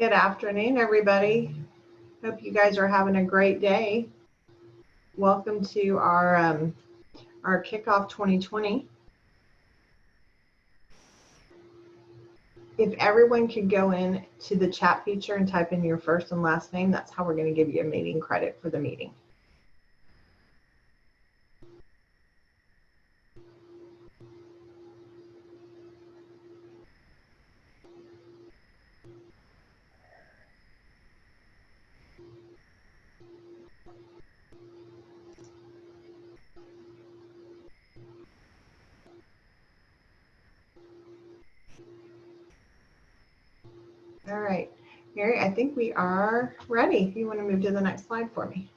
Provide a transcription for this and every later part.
Good afternoon, everybody. Hope you guys are having a great day. Welcome to our kickoff 2020. If everyone could go in to the chat feature and type in your first and last name, that's how we're going to give you a meeting credit for the meeting. All right, Mary, I think we are ready. If you want to move to the next slide for me.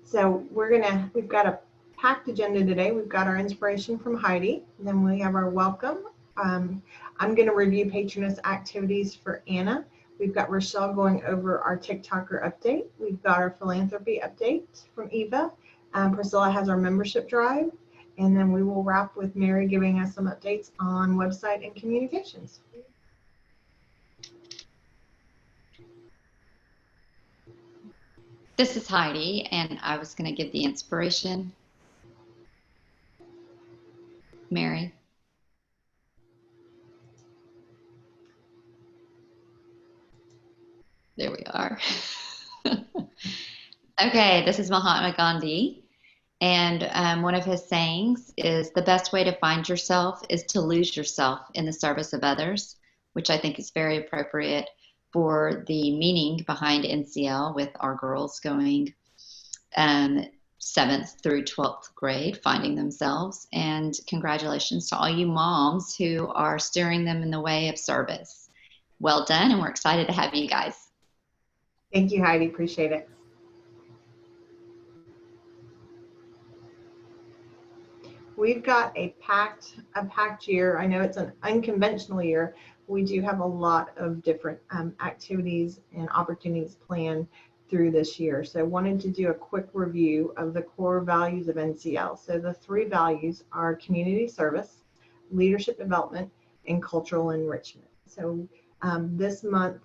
So we've got a packed agenda today. We've got our inspiration from Heidi, and then we have our welcome. I'm going to review Patroness activities for Anna. We've got Rochelle going over our TikToker update. We've got our philanthropy update from Eva. Priscilla has our membership drive, and then we will wrap with Mary giving us some updates on website and communications. This is Heidi, and I was going to give the inspiration. Mary. There we are. Okay, this is Mahatma Gandhi, and one of his sayings is, the best way to find yourself is to lose yourself in the service of others, which I think is very appropriate for the meaning behind NCL with our girls going 7th through 12th grade, finding themselves. And congratulations to all you moms who are steering them in the way of service. Well done, and we're excited to have you guys. Thank you, Heidi. Appreciate it. We've got a packed year. I know it's an unconventional year. We do have a lot of different activities and opportunities planned through this year. So I wanted to do a quick review of the core values of NCL. So the 3 values are community service, leadership development, and cultural enrichment. So this month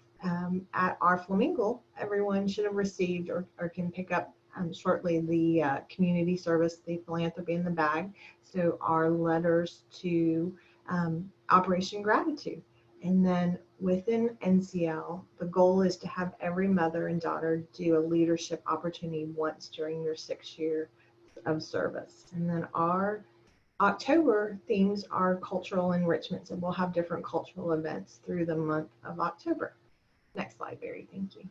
at our Flamingo, everyone should have received or can pick up shortly the community service, the philanthropy in the bag. So our letters to Operation Gratitude. And then within NCL, the goal is to have every mother and daughter do a leadership opportunity once during their 6th year of service. And then our October themes are cultural enrichment. So we'll have different cultural events through the month of October. Next slide, Barry. Thank you.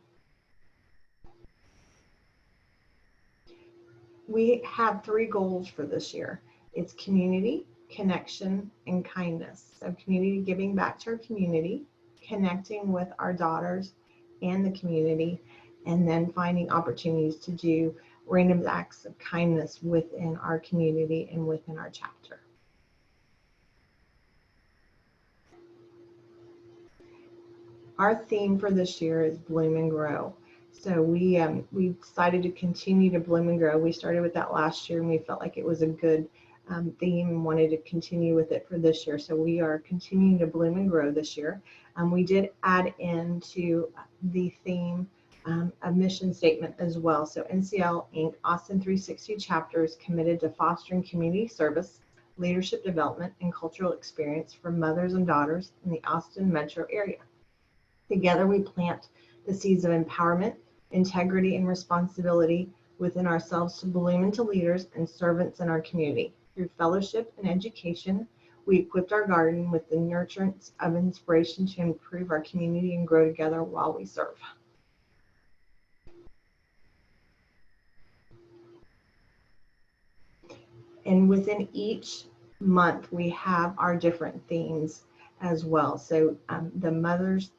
We have 3 goals for this year. It's community, connection, and kindness. So community, giving back to our community, connecting with our daughters and the community, and then finding opportunities to do random acts of kindness within our community and within our chapter. Our theme for this year is Bloom and Grow. So we decided to continue to bloom and grow. We started with that last year, and we felt like it was a good theme and wanted to continue with it for this year. So we are continuing to bloom and grow this year. We did add into the theme a mission statement as well. So NCL Inc. Austin360 chapter is committed to fostering community service, leadership development, and cultural experience for mothers and daughters in the Austin metro area. Together we plant the seeds of empowerment, integrity, and responsibility within ourselves to bloom into leaders and servants in our community. Through fellowship and education, we equipped our garden with the nurturance of inspiration to improve our community and grow together while we serve. And within each month, we have our different themes as well. So the mothers,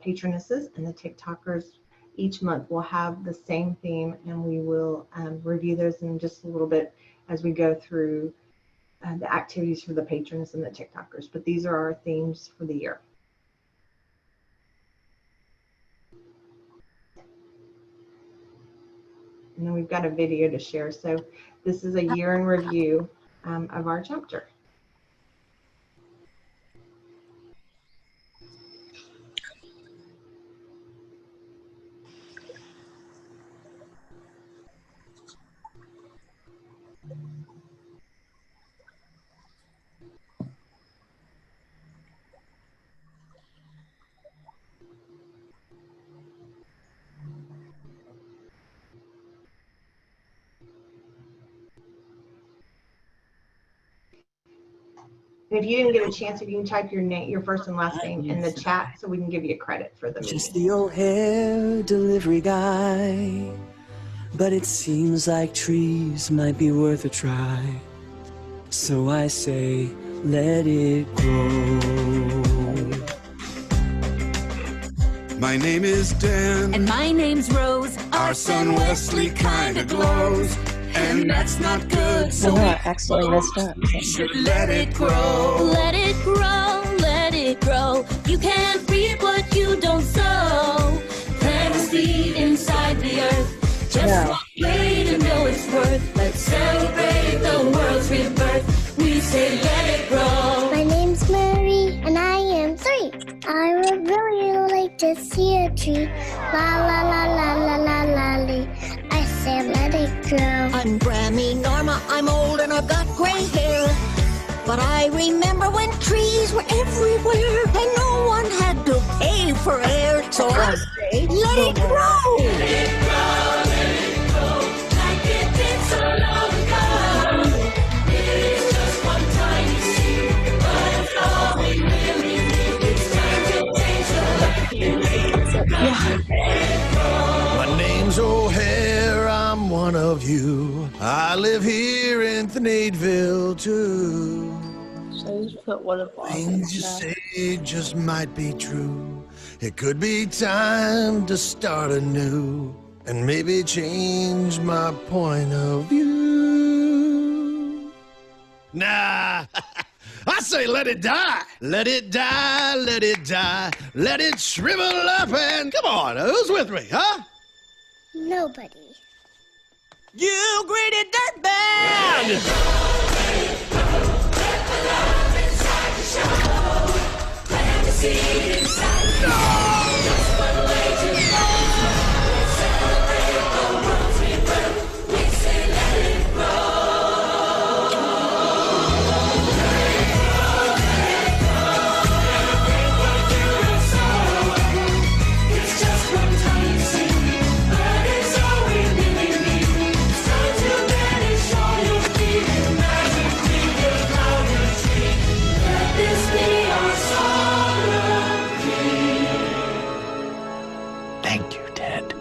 patronesses, and the TikTokers each month will have the same theme, and we will review those in just a little bit as we go through the activities for the patrons and the TikTokers. But these are our themes for the year. And then we've got a video to share. So this is a year in review of our chapter. And if you didn't get a chance, if you can type your name, your first and last name in the chat so we can give you credit for the meeting. Just the old hair delivery guy, but it seems like trees might be worth a try. So I say, let it grow. My name is Dan. And my name's Rose. Our son Wesley kinda glows. And that's not good. So I accidentally messed up. we should let it grow. Let it grow, let it grow. You can't reap what you don't sow. Plant a seed inside the earth. Just wait to know its worth. Let's celebrate the world's rebirth. We say let it grow. My name's Mary and I am 3. I would really like to see a tree. La la la la la la la lee. I say let it grow. I'm Grammy Norma, I'm old and I've got gray hair. But I remember when trees were everywhere and no one had to pay for air. So I say, let it grow! Let it grow, let it grow. Like it did so long ago. It's just one tiny seed, but it's all we really need. It's time to change the life you lead. Let it grow. My name's O'Hare, I'm one of you. I live here in Thneedville too. So I just put one of all. Things you say just might be true. It could be time to start anew and maybe change my point of view. Nah, I say let it die. Let it die, let it die. Let it shrivel up and come on, who's with me, huh? Nobody. You greedy dirtbag! Plant a seed inside the earth. Just one way to go. Let's celebrate the world's rebirth. We say let it grow. It's just one tiny seed, but it's all we really need. It's time to banish all your fear and magically the flower tree. Let this be our song of peace. Thank you, Ted.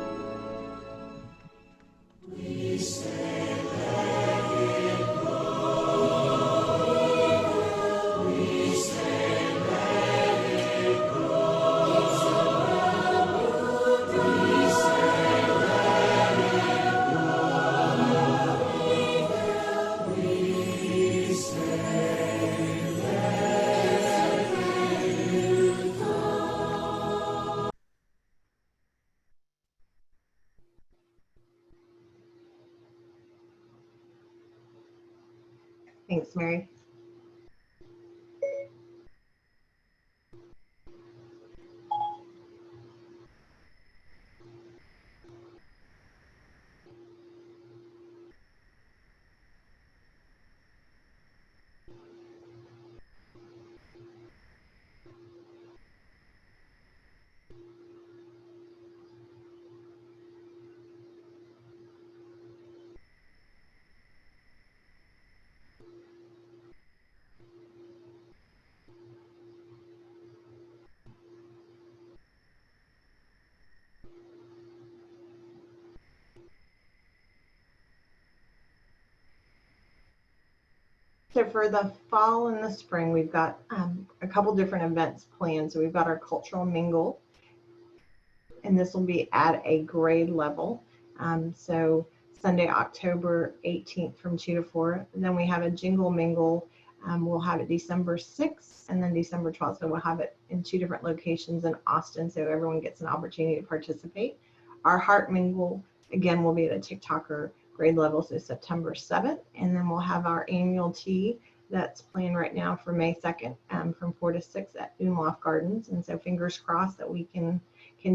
Thanks, Mary. So for the fall and the spring, we've got a couple different events planned. So we've got our cultural mingle, and this will be at a grade level. So Sunday, October 18th from 2 to 4. And then we have a jingle mingle. We'll have it December 6th and then December 12th. So we'll have it in 2 different locations in Austin, so everyone gets an opportunity to participate. Our heart mingle Again, we'll be at a TikToker grade level, so September 7th, and then we'll have our annual tea that's planned right now for May 2nd from 4 to 6 at Umlauf Gardens. And so fingers crossed that we can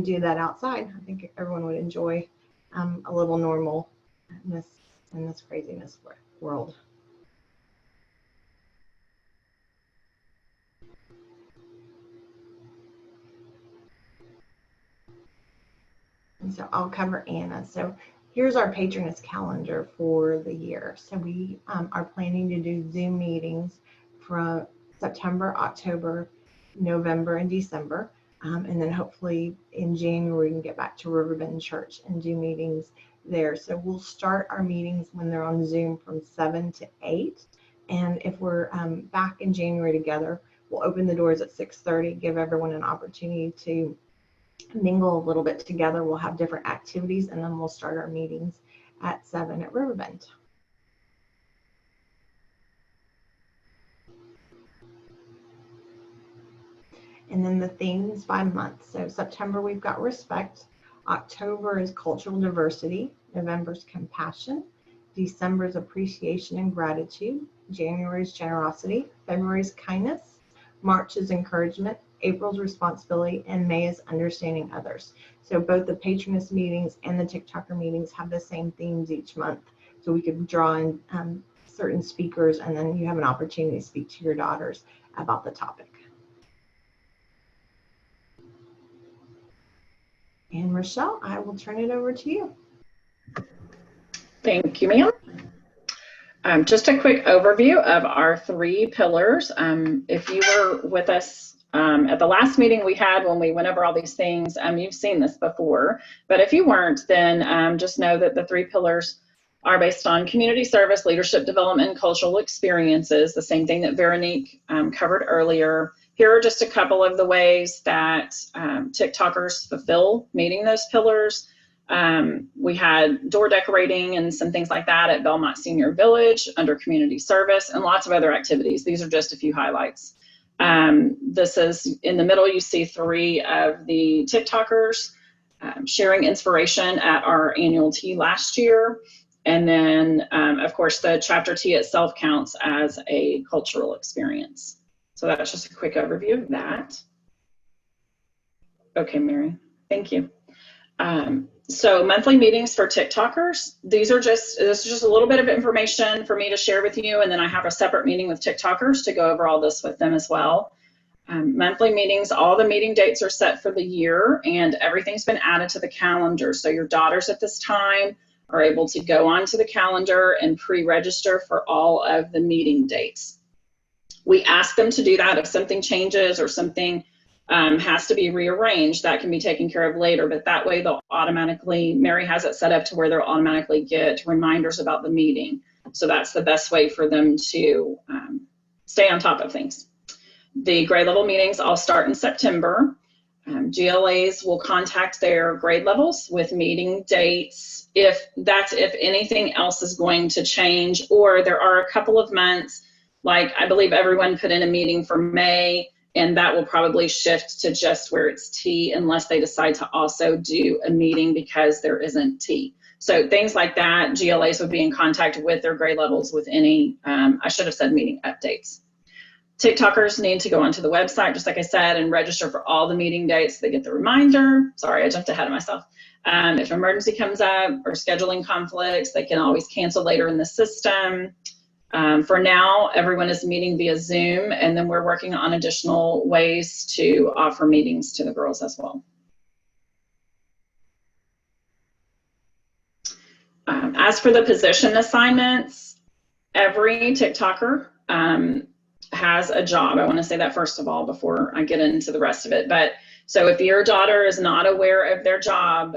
do that outside. I think everyone would enjoy a little normalness in this craziness world. And so I'll cover Anna. So here's our Patroness calendar for the year. So we are planning to do Zoom meetings from September, October, November, and December. And then hopefully in January, we can get back to Riverbend Church and do meetings there. So we'll start our meetings when they're on Zoom from 7 to 8. And if we're back in January together, we'll open the doors at 6:30, give everyone an opportunity to mingle a little bit together. We'll have different activities, and then we'll start our meetings at 7 at Riverbend. And then the themes by month. So September, we've got respect. October is cultural diversity. November is compassion. December is appreciation and gratitude. January is generosity. February is kindness. March is encouragement. April's responsibility, and May is understanding others. So both the Patroness meetings and the TikToker meetings have the same themes each month. So we could draw in certain speakers, and then you have an opportunity to speak to your daughters about the topic. And Rochelle, I will turn it over to you. Thank you, ma'am. Just a quick overview of our 3 pillars. If you were with us at the last meeting we had when we went over all these things, you've seen this before, but if you weren't, then just know that the 3 pillars are based on community service, leadership development, and cultural experiences, the same thing that Veronique covered earlier. Here are just a couple of the ways that TikTokers fulfill meeting those pillars. We had door decorating and some things like that at Belmont Senior Village under community service, and lots of other activities. These are just a few highlights. This is in the middle, you see 3 of the TikTokers sharing inspiration at our annual tea last year. And then, of course, the chapter tea itself counts as a cultural experience. So that's just a quick overview of that. Okay, Mary, thank you. So monthly meetings for TikTokers. This is just a little bit of information for me to share with you, and then I have a separate meeting with TikTokers to go over all this with them as well. Monthly meetings, all the meeting dates are set for the year, and everything's been added to the calendar. So your daughters at this time are able to go onto the calendar and pre-register for all of the meeting dates. We ask them to do that if something changes or something has to be rearranged. That can be taken care of later, but that way they'll automatically, Mary has it set up to where they'll automatically get reminders about the meeting. So that's the best way for them to stay on top of things. The grade level meetings all start in September. GLAs will contact their grade levels with meeting dates if anything else is going to change, or there are a couple of months, like I believe everyone put in a meeting for May, and that will probably shift to just where it's tea unless they decide to also do a meeting because there isn't tea. So things like that, GLAs would be in contact with their grade levels with any, I should have said meeting updates. TikTokers need to go onto the website, just like I said, and register for all the meeting dates. They get the reminder. Sorry, I jumped ahead of myself. If an emergency comes up or scheduling conflicts, they can always cancel later in the system. For now, everyone is meeting via Zoom, and then we're working on additional ways to offer meetings to the girls as well. As for the position assignments, every TikToker has a job. I want to say that first of all before I get into the rest of it. But so if your daughter is not aware of their job,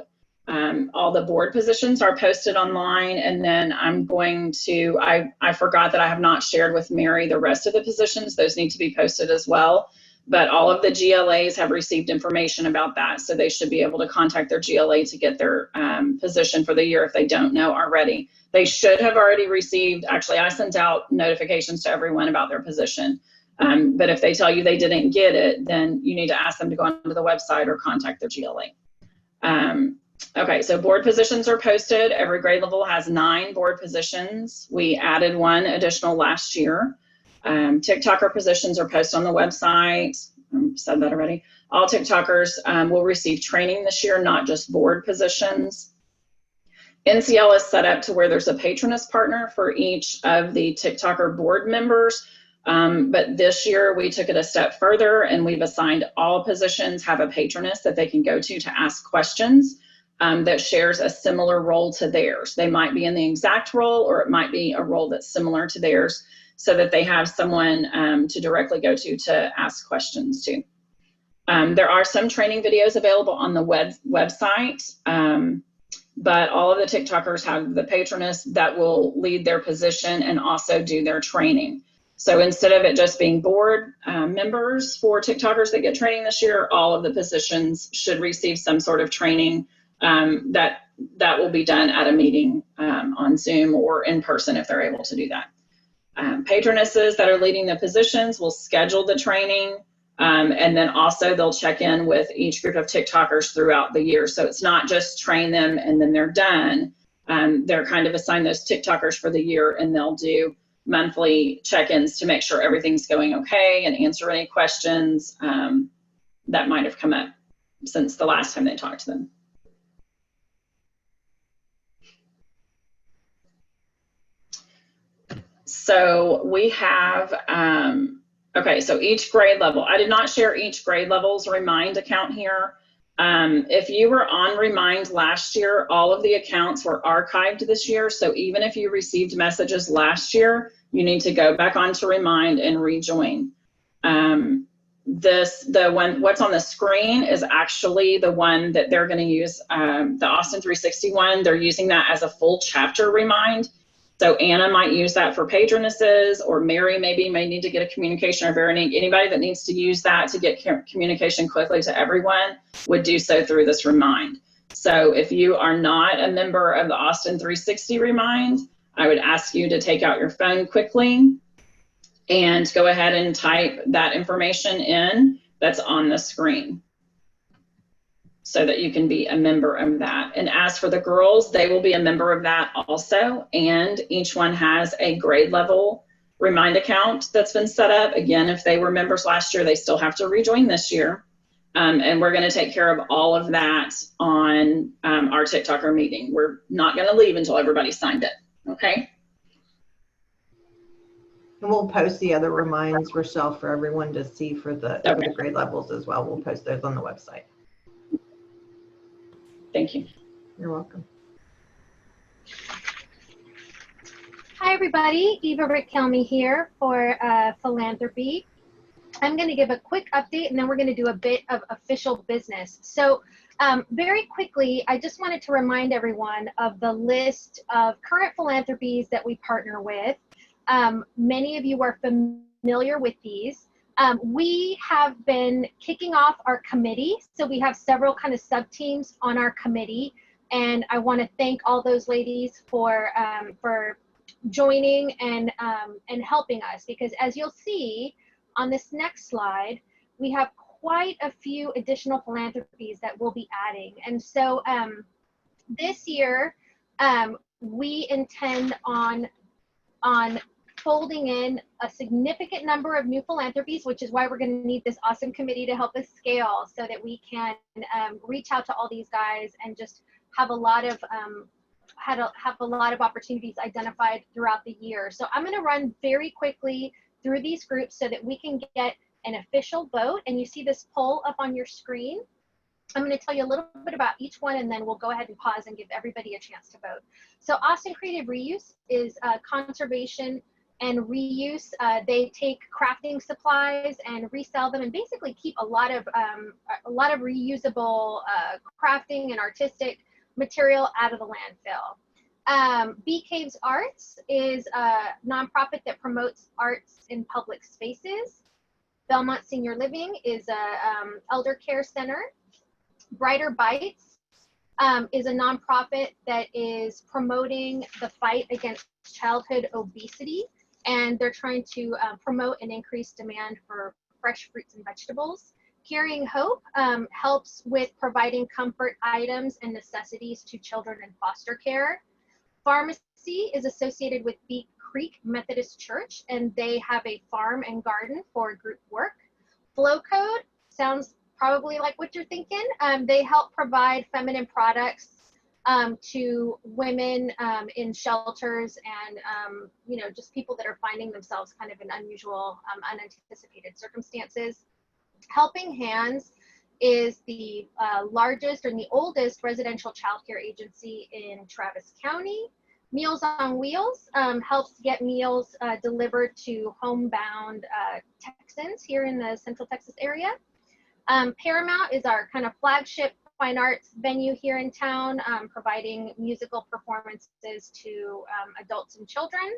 all the board positions are posted online, and then I'm going to, I forgot that I have not shared with Mary the rest of the positions. Those need to be posted as well. But all of the GLAs have received information about that, so they should be able to contact their GLA to get their position for the year if they don't know already. They should have already received, actually I sent out notifications to everyone about their position. But if they tell you they didn't get it, then you need to ask them to go onto the website or contact their GLA. Okay, so board positions are posted. Every grade level has 9 board positions. We added 1 additional last year. TikToker positions are posted on the website. Said that already. All TikTokers will receive training this year, not just board positions. NCL is set up to where there's a Patroness partner for each of the TikToker board members. But this year we took it a step further and we've assigned all positions have a Patroness that they can go to ask questions that shares a similar role to theirs. They might be in the exact role or it might be a role that's similar to theirs so that they have someone to directly go to ask questions to. There are some training videos available on the website, but all of the TikTokers have the Patroness that will lead their position and also do their training. So instead of it just being board members for TikTokers that get training this year, all of the positions should receive some sort of training that will be done at a meeting on Zoom or in person if they're able to do that. Patronesses that are leading the positions will schedule the training, and then also they'll check in with each group of TikTokers throughout the year. So it's not just train them and then they're done. They're kind of assigned those TikTokers for the year and they'll do monthly check-ins to make sure everything's going okay and answer any questions that might have come up since the last time they talked to them. So we have, okay, so each grade level, I did not share each grade level's Remind account here. If you were on Remind last year, all of the accounts were archived this year. So even if you received messages last year, you need to go back onto Remind and rejoin. What's on the screen is actually the one that they're going to use, the Austin360 one. They're using that as a full chapter Remind. So Anna might use that for patronesses, or Mary maybe may need to get a communication, or Veronique, anybody that needs to use that to get communication quickly to everyone would do so through this Remind. So if you are not a member of the Austin360 Remind, I would ask you to take out your phone quickly and go ahead and type that information in that's on the screen, so that you can be a member of that. And as for the girls, they will be a member of that also. And each one has a grade level Remind account that's been set up. Again, if they were members last year, they still have to rejoin this year. And we're gonna take care of all of that on our TikToker meeting. We're not gonna leave until everybody's signed it, okay? And we'll post the other reminds, Rochelle, for everyone to see for the grade levels as well. We'll post those on the website. Thank you. You're welcome. Hi, everybody. Eva Rick-Kelmy here for Philanthropy. I'm going to give a quick update, and then we're going to do a bit of official business. So very quickly, I just wanted to remind everyone of the list of current philanthropies that we partner with. Many of you are familiar with these. We have been kicking off our committee. So we have several kind of sub-teams on our committee. And I want to thank all those ladies for joining and helping us, because as you'll see on this next slide, we have quite a few additional philanthropies that we'll be adding. And so this year, we intend on folding in a significant number of new philanthropies, which is why we're going to need this awesome committee to help us scale, so that we can reach out to all these guys and just have a lot of opportunities identified throughout the year. So I'm going to run very quickly through these groups so that we can get an official vote. And you see this poll up on your screen. I'm going to tell you a little bit about each one, and then we'll go ahead and pause and give everybody a chance to vote. So Austin Creative Reuse is conservation and reuse. They take crafting supplies and resell them, and basically keep a lot of reusable crafting and artistic material out of the landfill. Bee Caves Arts is a nonprofit that promotes arts in public spaces. Belmont Senior Living is a elder care center. Brighter Bites is a nonprofit that is promoting the fight against childhood obesity, and they're trying to promote and increase demand for fresh fruits and vegetables. Carrying Hope helps with providing comfort items and necessities to children in foster care. Pharmacy is associated with Beak Creek Methodist Church, and they have a farm and garden for group work. Flow Code sounds probably like what you're thinking. They help provide feminine products to women in shelters and just people that are finding themselves kind of in unusual, unanticipated circumstances. Helping Hands is the largest and the oldest residential childcare agency in Travis County. Meals on Wheels helps get meals delivered to homebound Texans here in the Central Texas area. Paramount is our kind of flagship fine arts venue here in town, providing musical performances to adults and children.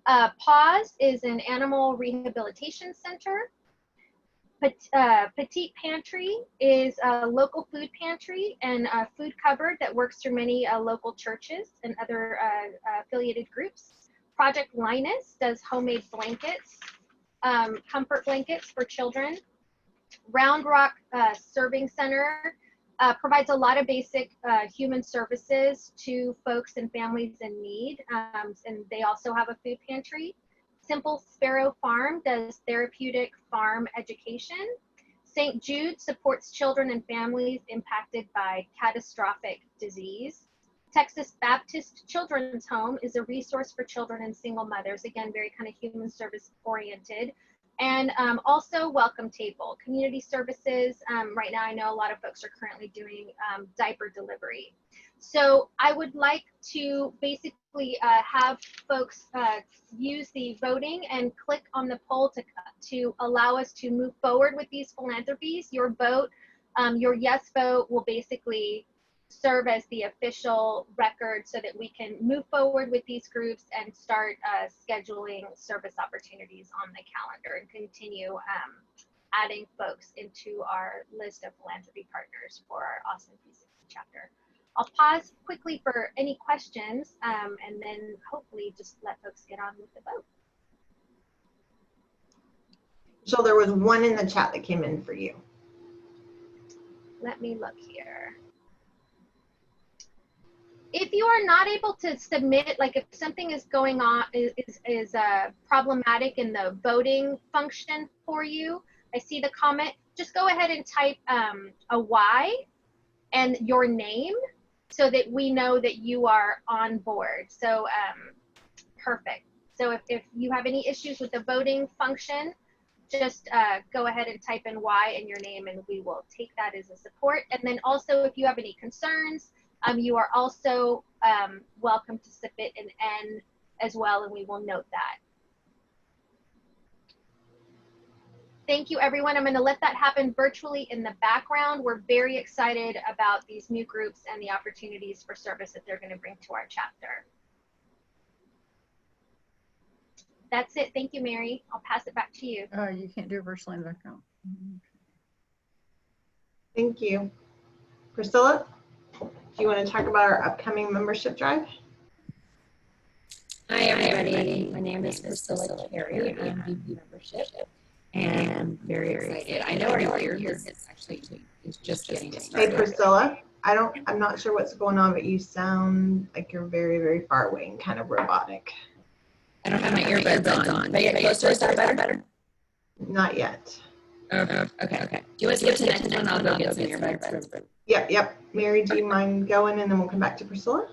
Paws is an animal rehabilitation center. Petite Pantry is a local food pantry and a food cupboard that works through many local churches and other affiliated groups. Project Linus does homemade blankets, comfort blankets for children. Round Rock Serving Center provides a lot of basic human services to folks and families in need, and they also have a food pantry. Simple Sparrow Farm does therapeutic farm education. St. Jude supports children and families impacted by catastrophic disease. Texas Baptist Children's Home is a resource for children and single mothers, again, very kind of human service oriented. And also Welcome Table, community services. Right now, I know a lot of folks are currently doing diaper delivery. So I would like to basically have folks use the voting and click on the poll to allow us to move forward with these philanthropies. Your vote, your yes vote will basically serve as the official record so that we can move forward with these groups and start scheduling service opportunities on the calendar and continue adding folks into our list of philanthropy partners for our Austin360 chapter. I'll pause quickly for any questions and then hopefully just let folks get on with the vote. So there was one in the chat that came in for you. Let me look here. If you are not able to submit, like if something is going on, is problematic in the voting function for you, I see the comment, just go ahead and type a Y and your name so that we know that you are on board. So perfect. So if you have any issues with the voting function, just go ahead and type in Y and your name and we will take that as a support. And then also if you have any concerns, you are also welcome to submit an N as well, and we will note that. Thank you, everyone. I'm going to let that happen virtually in the background. We're very excited about these new groups and the opportunities for service that they're going to bring to our chapter. That's it. Thank you, Mary. I'll pass it back to you. You can't do it virtually in the background. Thank you. Priscilla, do you want to talk about our upcoming membership drive? Hi, everybody. My name is Priscilla Carrier. I'm VP membership, and I'm very excited. I know our year is actually just getting started. Hey, Priscilla, I'm not sure what's going on, but you sound like you're very, very far away and kind of robotic. I don't have my earbuds on. But get closer, is that better? Not yet. Okay. Do you want to skip to the next one? I'll go get some earbuds. Yep. Mary, do you mind going and then we'll come back to Priscilla?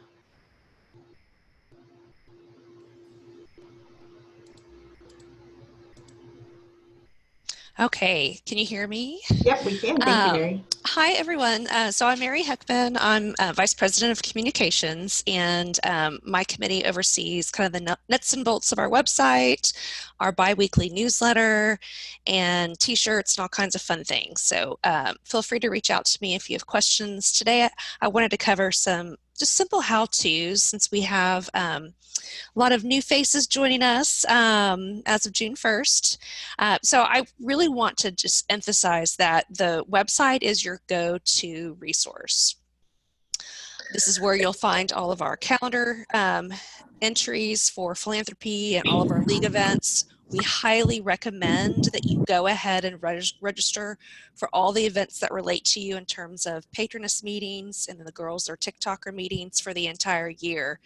Okay, can you hear me? Yep, we can. Thank you, Mary. Hi, everyone. So I'm Mary Heckman. I'm Vice President of Communications, and my committee oversees kind of the nuts and bolts of our website, our bi-weekly newsletter, and t-shirts and all kinds of fun things. So feel free to reach out to me if you have questions. Today, I wanted to cover some just simple how-tos since we have a lot of new faces joining us as of June 1st. So I really want to just emphasize that the website is your go-to resource. This is where you'll find all of our calendar entries for philanthropy and all of our league events. We highly recommend that you go ahead and register for all the events that relate to you in terms of Patroness meetings, and then the girls or TikToker meetings for the entire year.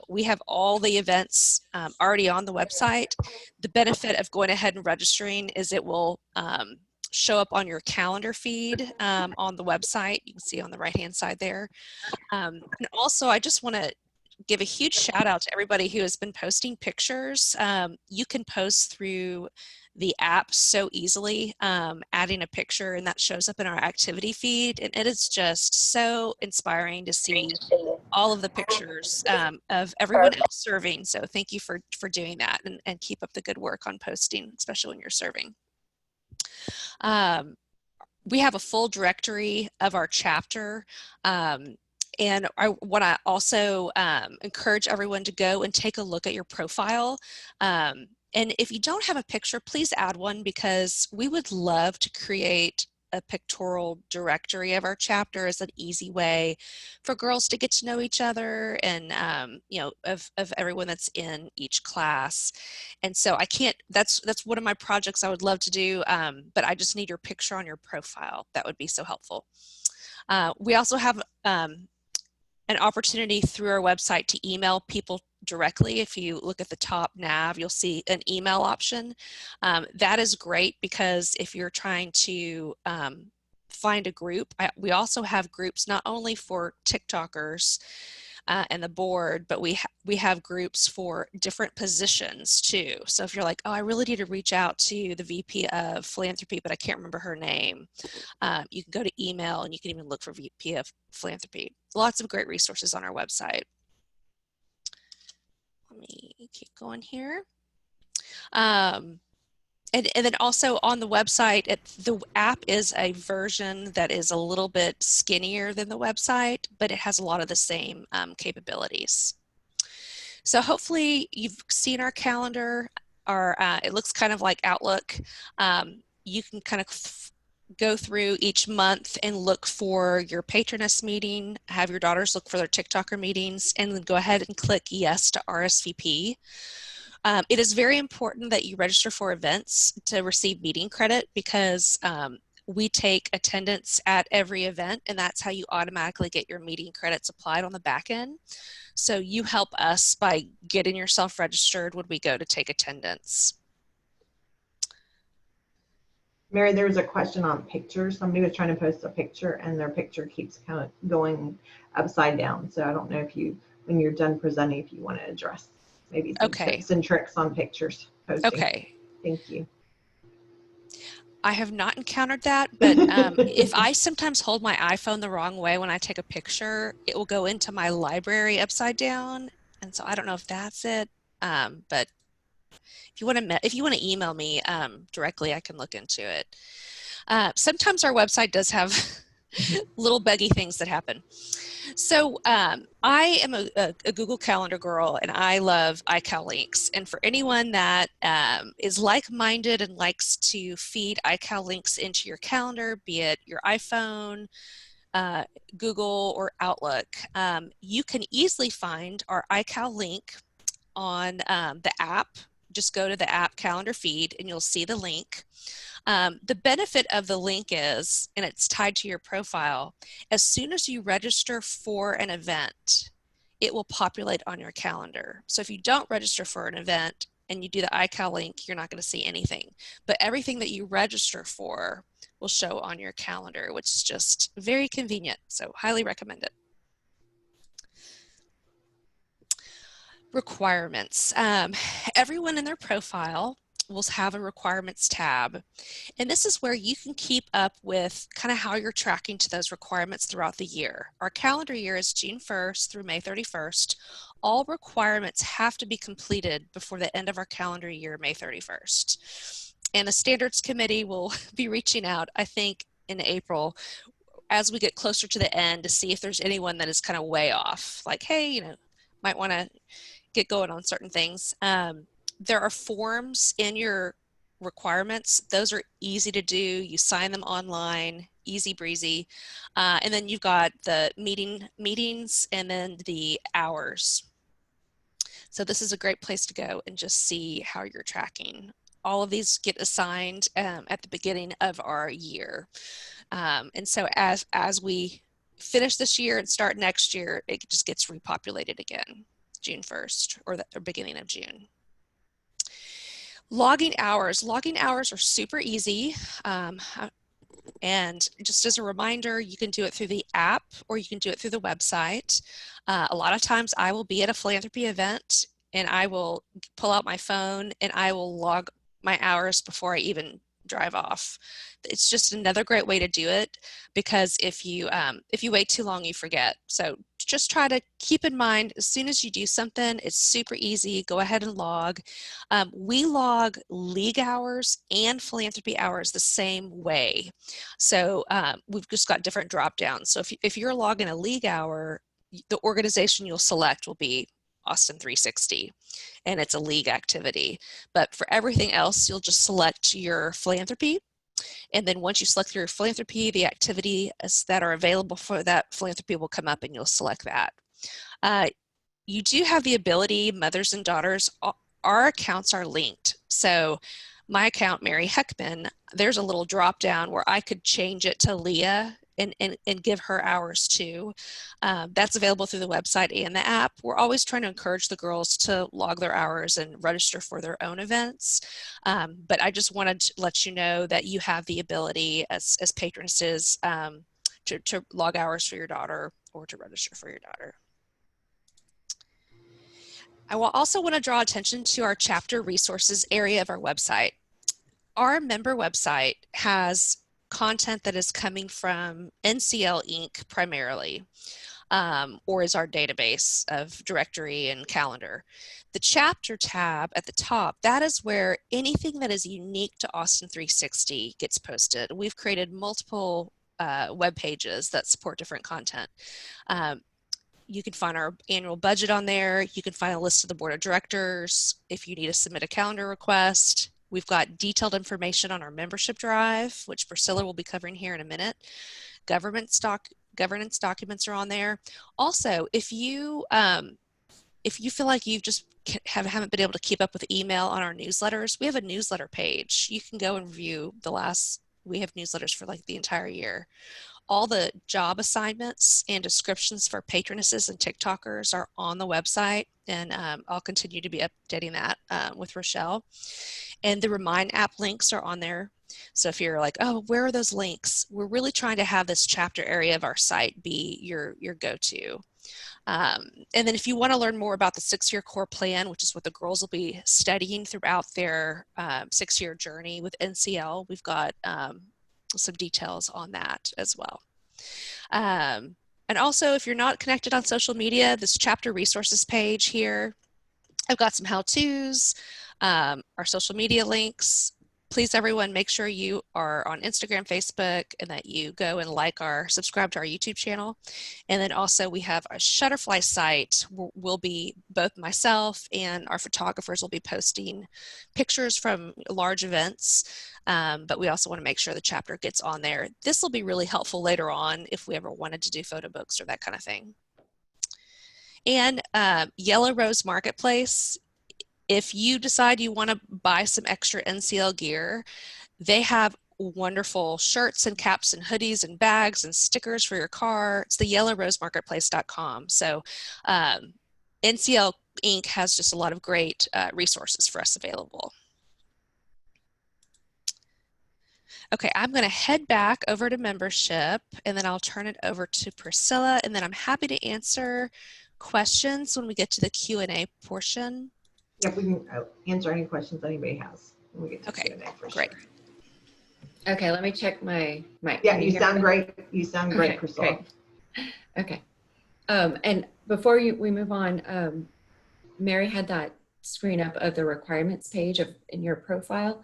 We have all the events already on the website. The benefit of going ahead and registering is it will show up on your calendar feed on the website. You can see on the right-hand side there. And also, I just want to give a huge shout out to everybody who has been posting pictures. You can post through the app so easily, adding a picture, and that shows up in our activity feed. And it is just so inspiring to see all of the pictures of everyone else serving. So thank you for doing that, and keep up the good work on posting, especially when you're serving. We have a full directory of our chapter. And I want to also encourage everyone to go and take a look at your profile. And if you don't have a picture, please add one, because we would love to create a pictorial directory of our chapter as an easy way for girls to get to know each other, and you know, of everyone that's in each class. And so I can't, that's one of my projects I would love to do, but I just need your picture on your profile. That would be so helpful. We also have an opportunity through our website to email people directly. If you look at the top nav, you'll see an email option. That is great, because if you're trying to find a group, we also have groups not only for TikTokers and the board, but we have groups for different positions too. So if you're like, oh, I really need to reach out to the VP of Philanthropy, but I can't remember her name, you can go to email, and you can even look for VP of Philanthropy. Lots of great resources on our website. Let me keep going here. And then also on the website, the app is a version that is a little bit skinnier than the website, but it has a lot of the same capabilities. So hopefully you've seen our calendar. It looks kind of like Outlook. You can kind of go through each month and look for your Patroness meeting, have your daughters look for their TikToker meetings, and then go ahead and click yes to RSVP. It is very important that you register for events to receive meeting credit, because we take attendance at every event, and that's how you automatically get your meeting credits applied on the back end. So you help us by getting yourself registered when we go to take attendance. Mary, there was a question on pictures. Somebody was trying to post a picture, and their picture keeps kind of going upside down. So I don't know if you, when you're done presenting, if you want to address maybe some tips and tricks on pictures posting. Okay. Thank you. I have not encountered that, but if I sometimes hold my iPhone the wrong way when I take a picture, it will go into my library upside down. And so I don't know if that's it, but if you want to email me directly, I can look into it. Sometimes our website does have little buggy things that happen. So I am a Google Calendar girl, and I love iCal links. And for anyone that is like-minded and likes to feed iCal links into your calendar, be it your iPhone, Google, or Outlook, you can easily find our iCal link on the app. Just go to the app calendar feed, and you'll see the link. The benefit of the link is, and it's tied to your profile, as soon as you register for an event, it will populate on your calendar. So if you don't register for an event and you do the iCal link, you're not going to see anything. But everything that you register for will show on your calendar, which is just very convenient. So highly recommend it. Requirements. Everyone in their profile will have a requirements tab, and this is where you can keep up with kind of how you're tracking to those requirements throughout the year. Our calendar year is June 1st through May 31st. All requirements have to be completed before the end of our calendar year, May 31st. And the standards committee will be reaching out, I think, in April as we get closer to the end to see if there's anyone that is kind of way off, like, hey, you know, might want to get going on certain things. There are forms in your requirements. Those are easy to do. You sign them online, easy breezy. And then you've got the meetings and then the hours. So this is a great place to go and just see how you're tracking. All of these get assigned at the beginning of our year. And so as we finish this year and start next year, it just gets repopulated again, June 1st or beginning of June. Logging hours are super easy. And just as a reminder, you can do it through the app or you can do it through the website. A lot of times I will be at a philanthropy event and I will pull out my phone and I will log my hours before I even drive off. It's just another great way to do it, because if you wait too long, you forget. So just try to keep in mind, as soon as you do something, it's super easy. Go ahead and log. We log league hours and philanthropy hours the same way. So we've just got different drop downs. So if you're logging a league hour, the organization you'll select will be Austin360, and it's a league activity. But for everything else, you'll just select your philanthropy. And then once you select your philanthropy, the activities that are available for that philanthropy will come up and you'll select that. You do have the ability, mothers and daughters, our accounts are linked. So my account, Mary Heckman, there's a little drop down where I could change it to Leah and give her hours too. That's available through the website and the app. We're always trying to encourage the girls to log their hours and register for their own events. But I just wanted to let you know that you have the ability as patronesses to log hours for your daughter or to register for your daughter. I will also want to draw attention to our chapter resources area of our website. Our member website has content that is coming from NCL Inc. primarily, or is our database of directory and calendar. The chapter tab at the top, that is where anything that is unique to Austin360 gets posted. We've created multiple web pages that support different content. You can find our annual budget on there. You can find a list of the board of directors. If you need to submit a calendar request, we've got detailed information on our membership drive, which Priscilla will be covering here in a minute. Governance documents are on there. Also, if you feel like you've just haven't been able to keep up with email on our newsletters, we have a newsletter page. You can go and view we have newsletters for like the entire year. All the job assignments and descriptions for patronesses and TikTokers are on the website, and I'll continue to be updating that with Rochelle. And the Remind app links are on there. So if you're like, oh, where are those links? We're really trying to have this chapter area of our site be your go-to. And then if you want to learn more about the 6-year core plan, which is what the girls will be studying throughout their 6-year journey with NCL, we've got some details on that as well. And also, if you're not connected on social media, this chapter resources page here, I've got some how-tos, our social media links. Please, everyone, make sure you are on Instagram, Facebook, and that you go and subscribe to our YouTube channel. And then also we have a Shutterfly site. We'll be, both myself and our photographers will be posting pictures from large events, but we also want to make sure the chapter gets on there. This will be really helpful later on if we ever wanted to do photo books or that kind of thing. And Yellow Rose Marketplace. If you decide you want to buy some extra NCL gear, they have wonderful shirts and caps and hoodies and bags and stickers for your car. It's the yellowrosemarketplace.com. So NCL Inc. has just a lot of great resources for us available. Okay, I'm going to head back over to membership, and then I'll turn it over to Priscilla, and then I'm happy to answer questions when we get to the Q&A portion. Yep, we can answer any questions anybody has when we get to Q&A for great. Sure. Okay, let me check my mic. Yeah, you sound great. You sound great, Priscilla. Okay. And before we move on, Mary had that screen up of the requirements page in your profile.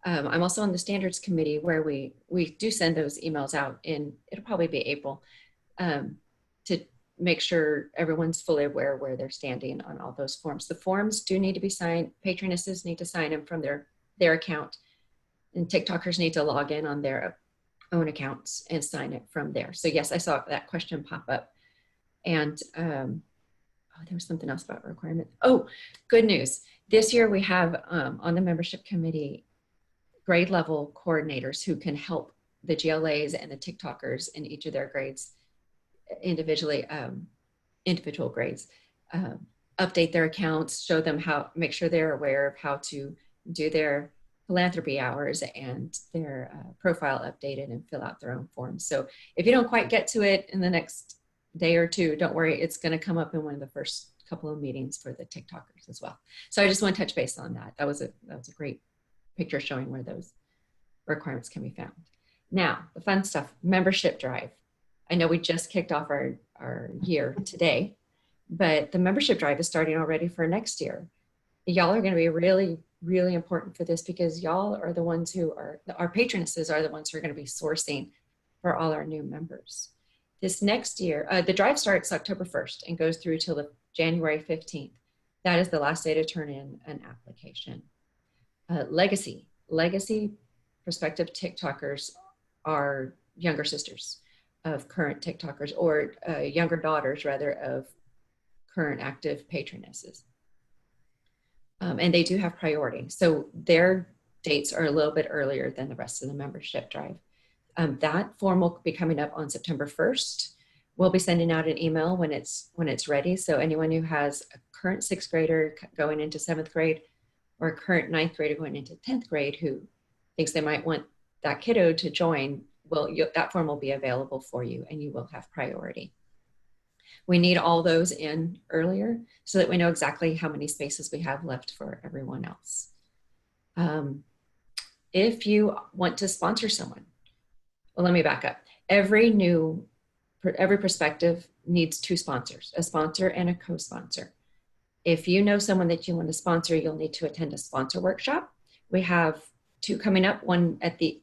I'm also on the standards committee where we do send those emails out it'll probably be April to make sure everyone's fully aware where they're standing on all those forms. The forms do need to be signed. Patronesses need to sign them from their account, and TikTokers need to log in on their own accounts and sign it from there. So yes, I saw that question pop up. And oh, there was something else about requirements. Oh, good news. This year we have on the membership committee grade level coordinators who can help the GLAs and the TikTokers in each of their grades individually, individual grades, update their accounts, show them how, make sure they're aware of how to do their philanthropy hours and their profile updated and fill out their own forms. So if you don't quite get to it in the next day or two, don't worry, it's going to come up in one of the first couple of meetings for the TikTokers as well. So I just want to touch base on that. That was a great picture showing where those requirements can be found. Now, the fun stuff, membership drive. I know we just kicked off our year today, but the membership drive is starting already for next year. Y'all are going to be really, really important for this because y'all are the ones who are, our patronesses are the ones who are going to be sourcing for all our new members. This next year, the drive starts October 1st and goes through till the January 15th. That is the last day to turn in an application. Legacy prospective TikTokers are younger sisters of current TikTokers, or younger daughters rather of current active patronesses. And they do have priority. So their dates are a little bit earlier than the rest of the membership drive. That form will be coming up on September 1st. We'll be sending out an email when it's ready. So anyone who has a current 6th grader going into 7th grade or a current 9th grader going into 10th grade who thinks they might want that kiddo to join, that form will be available for you and you will have priority. We need all those in earlier so that we know exactly how many spaces we have left for everyone else. If you want to sponsor someone, well, let me back up. Every prospective needs 2 sponsors, a sponsor and a co-sponsor. If you know someone that you want to sponsor, you'll need to attend a sponsor workshop. We have 2 coming up, one at the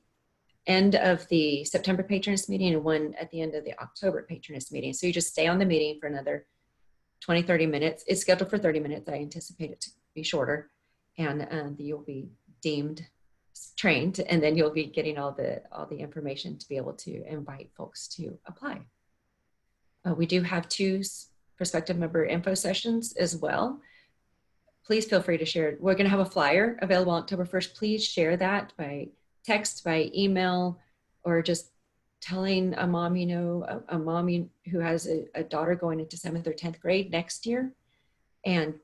end of the September Patroness meeting and one at the end of the October Patroness meeting. So you just stay on the meeting for another 20, 30 minutes. It's scheduled for 30 minutes. I anticipate it to be shorter, and you'll be deemed trained, and then you'll be getting all the information to be able to invite folks to apply. We do have 2 prospective member info sessions as well. Please feel free to share. We're going to have a flyer available on October 1st. Please share that by text, by email, or just telling a mom, a mom who has a daughter going into 7th or 10th grade next year, and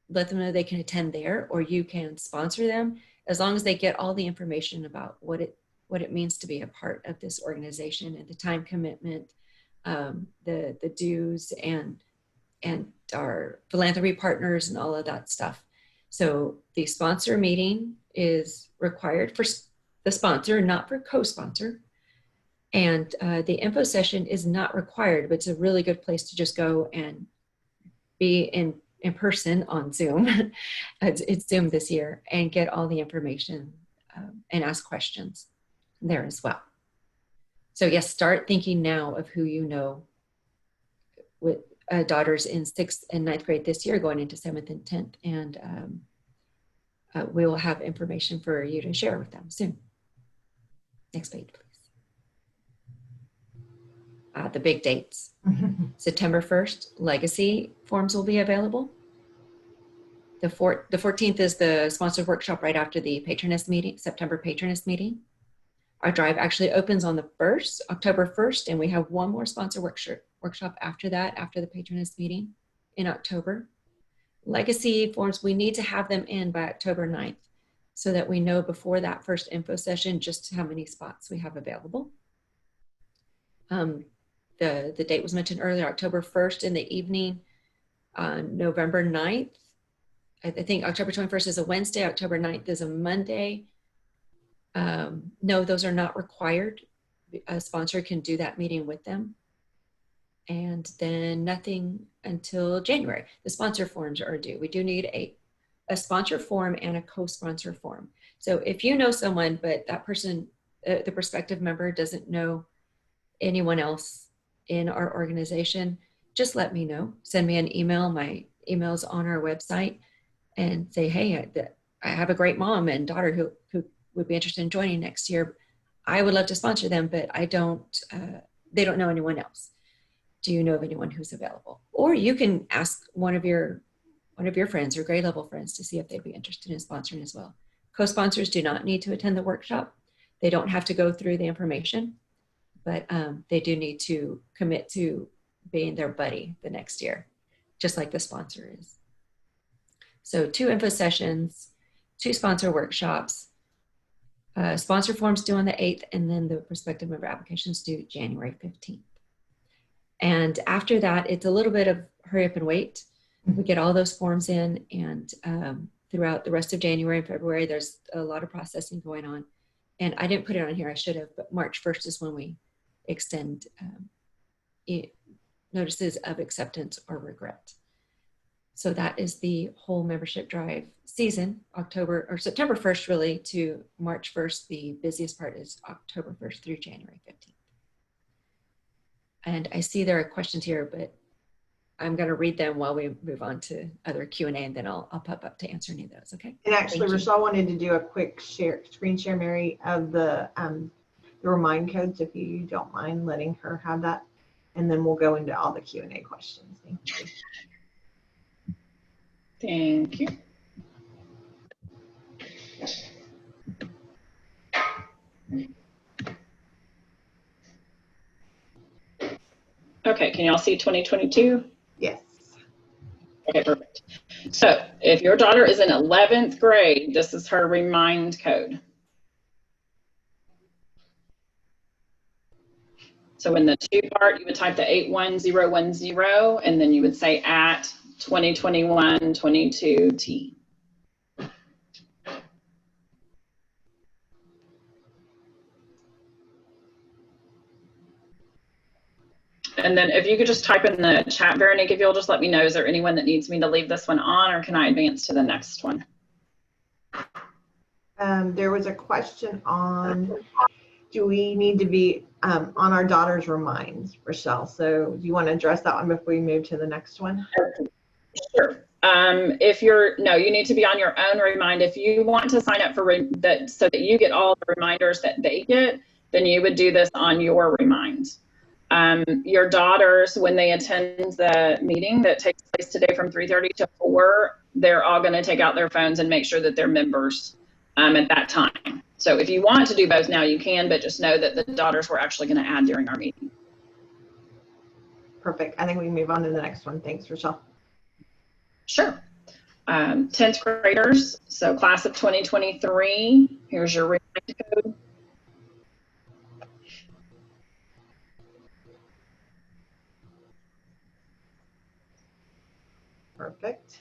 let them know they can attend there, or you can sponsor them, as long as they get all the information about what it means to be a part of this organization and the time commitment, the dues and our philanthropy partners and all of that stuff. So the sponsor meeting is required for the sponsor, not for co-sponsor. And the info session is not required, but it's a really good place to just go and be in person on Zoom. It's Zoom this year, and get all the information and ask questions there as well. So yes, start thinking now of who you know with daughters in 6th and 9th grade this year going into 7th and 10th. And we will have information for you to share with them soon. Next page, please. The big dates. September 1st, legacy forms will be available. The 14th is the sponsored workshop right after the Patroness meeting, September Patroness meeting. Our drive actually opens on the 1st, October 1st, and we have one more sponsor workshop after that, after the Patroness meeting in October. Legacy forms, we need to have them in by October 9th so that we know before that first info session just how many spots we have available. The date was mentioned earlier, October 1st in the evening, November 9th. I think October 21st is a Wednesday, October 9th is a Monday. No, those are not required. A sponsor can do that meeting with them. And then nothing until January. The sponsor forms are due. We do need a sponsor form and a co-sponsor form. So if you know someone, but that person, the prospective member doesn't know anyone else in our organization, just let me know. Send me an email. My email's on our website, and say, hey, I have a great mom and daughter who would be interested in joining next year. I would love to sponsor them, but they don't know anyone else. do you know of anyone who's available? Or you can ask one of your friends or grade level friends to see if they'd be interested in sponsoring as well. Co-sponsors do not need to attend the workshop. They don't have to go through the information, but they do need to commit to being their buddy the next year, just like the sponsor is. So 2 info sessions, 2 sponsor workshops, sponsor forms due on the 8th, and then the prospective member applications due January 15th. And after that, it's a little bit of hurry up and wait. We get all those forms in, and throughout the rest of January and February, there's a lot of processing going on. And I didn't put it on here, I should have, but March 1st is when we extend notices of acceptance or regret. So that is the whole membership drive season, October or September 1st really to March 1st. The busiest part is October 1st through January 15th. And I see there are questions here, but I'm going to read them while we move on to other Q&A, and then I'll pop up to answer any of those, okay? And actually, Rochelle wanted to do a quick screen share, Mary, of the remind codes, if you don't mind letting her have that. And then we'll go into all the Q&A questions. Thank you. Thank you. Okay, can y'all see 2022? Yes. Okay, perfect. So if your daughter is in 11th grade, this is her remind code. So in the 2 part, you would type the 81010, and then you would say at 2021-22T. And then if you could just type in the chat, Veronique, if you'll just let me know, is there anyone that needs me to leave this one on, or can I advance to the next one? There was a question on, do we need to be on our daughter's reminds, Rochelle? So do you want to address that one before we move to the next one? Sure. If no, you need to be on your own remind. If you want to sign up for that so that you get all the reminders that they get, then you would do this on your remind. Your daughters, when they attend the meeting that takes place today from 3:30 to 4, they're all going to take out their phones and make sure that they're members at that time. So if you want to do both now, you can, but just know that the daughters we're actually going to add during our meeting. Perfect. I think we can move on to the next one. Thanks, Rochelle. Sure. 10th graders, so class of 2023, here's your remind code. Perfect.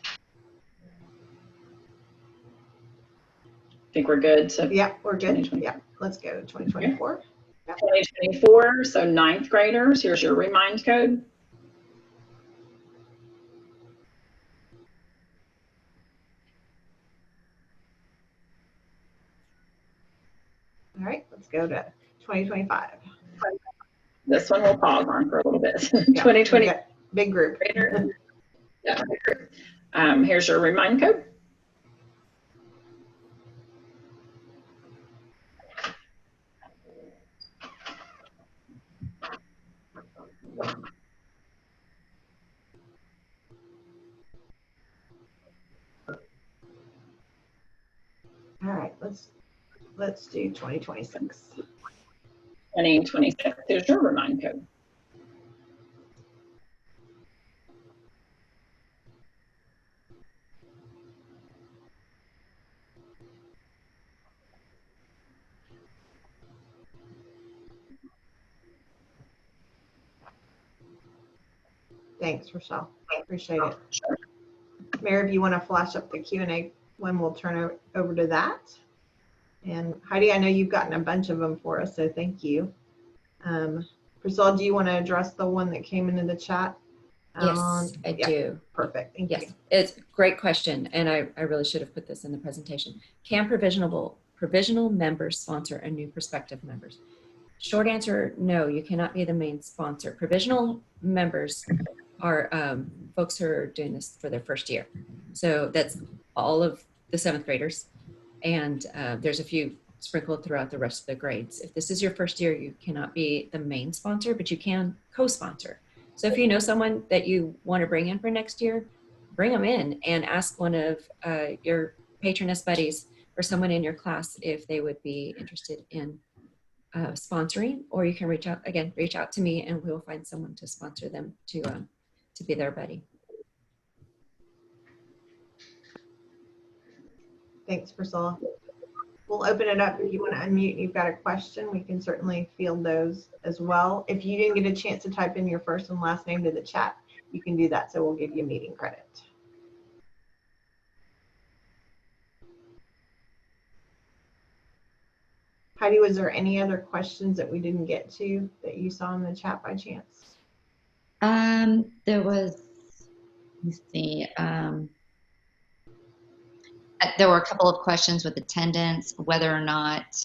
Think we're good? So yeah, we're good. Yeah, let's go to 2024. Okay. Yep. 2024, so 9th graders, here's your remind code. All right, let's go to 2025. This one we'll pause on for a little bit. Yeah, 2020. Big group. Yeah, big group. Here's your remind code. All right, let's do 2026. 2026, there's your remind code. Thanks, Rochelle. I appreciate it. Sure. Mary, if you want to flash up the Q&A when we'll turn over to that. And Heidi, I know you've gotten a bunch of them for us, so thank you. Priscilla, do you want to address the one that came into the chat? Yes, I do. Perfect. Thank you. It's a great question, and I really should have put this in the presentation. Can provisional members sponsor a new prospective members? Short answer, no, you cannot be the main sponsor. Provisional members are folks who are doing this for their first year. So that's all of the 7th graders. And there's a few sprinkled throughout the rest of the grades. If this is your first year, you cannot be the main sponsor, but you can co-sponsor. So if you know someone that you want to bring in for next year, bring them in and ask one of your Patroness buddies or someone in your class if they would be interested in sponsoring, or you can reach out to me and we'll find someone to sponsor them to be their buddy. Thanks, Priscilla. We'll open it up. If you want to unmute and you've got a question, we can certainly field those as well. If you didn't get a chance to type in your first and last name to the chat, you can do that. So we'll give you meeting credit. Heidi, was there any other questions that we didn't get to that you saw in the chat by chance? There was, let me see. There were a couple of questions with attendance, whether or not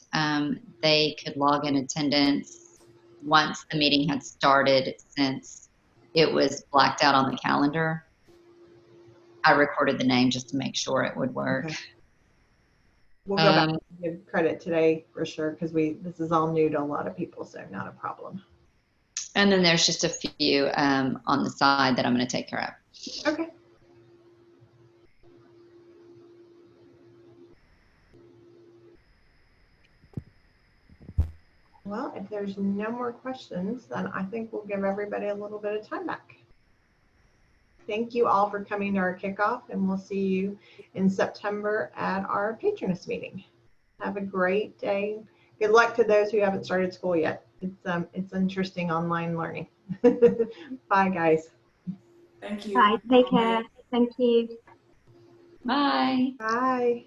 they could log in attendance once the meeting had started, since it was blacked out on the calendar. I recorded the name just to make sure it would work. Okay. We'll go back and give credit today for sure, because this is all new to a lot of people, so not a problem. And then there's just a few on the side that I'm going to take care of. Okay. Well, if there's no more questions, then I think we'll give everybody a little bit of time back. Thank you all for coming to our kickoff, and we'll see you in September at our Patroness meeting. Have a great day. Good luck to those who haven't started school yet. It's interesting online learning. Bye, guys. Thank you. Bye. Take care. Thank you. Bye. Bye.